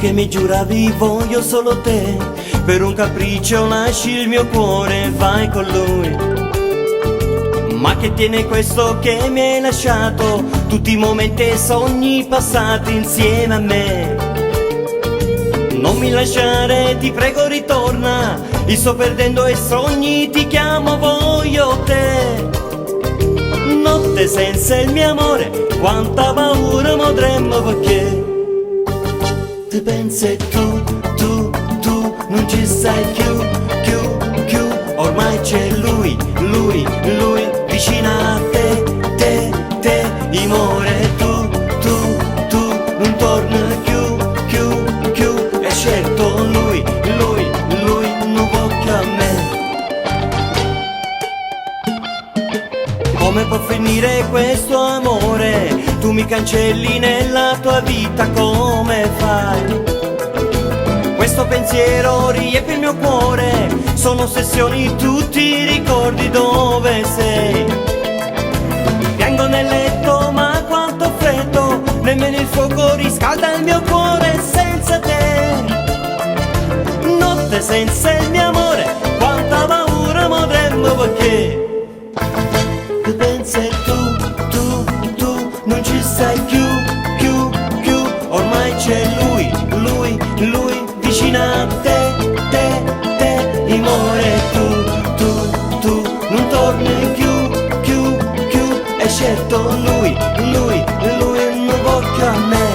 che mi giuravi voglio solo te, per un capriccio lasci il mio cuore e vai con lui. Ma che tiene questo che mi hai lasciato, tutti i momenti e sogni passati insieme a me. Non mi lasciare, ti prego ritorna, io sto perdendo i sogni, ti chiamo, voglio te. Notte senza il mio amore, quanta paura potremmo perché ti pensi tu, non ci sei più, ormai c'è lui, vicino a te, amore, tu, non torna più, è scelto lui, non voglio a me. Come può finire questo amore? Tu mi cancelli nella tua vita, come fai? Questo pensiero riempie il mio cuore, sono ossessioni, tu ti ricordi dove sei. Piango nel letto, ma quanto freddo, nemmeno il fuoco riscalda il mio cuore senza te. Notte senza il mio amore, quanta paura potremmo perché ti pensi tu, non ci sei più, ormai c'è lui, vicino a te, amore, tu, non torni più, è scelto lui, non voglio a me.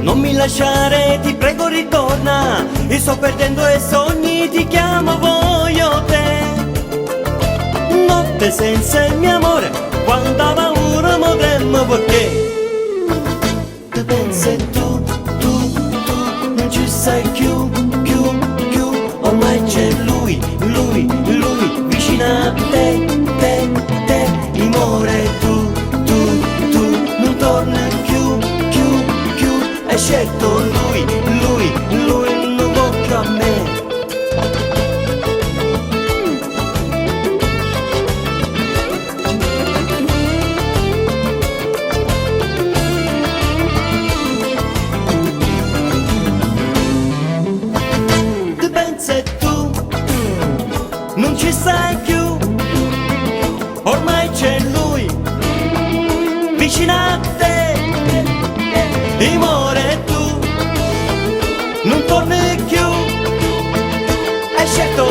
Non mi lasciare, ti prego ritorna, io sto perdendo i sogni, ti chiamo, voglio te. Notte senza il mio amore, quanta paura potremmo perché ti pensi tu, non ci sei più, ormai c'è lui, vicino a te, amore, tu, non torna più, hai scelto lui, non voglio a me. Ti pensi tu, non ci sei più, ormai c'è lui, vicino a te, amore, tu, non torni più, hai scelto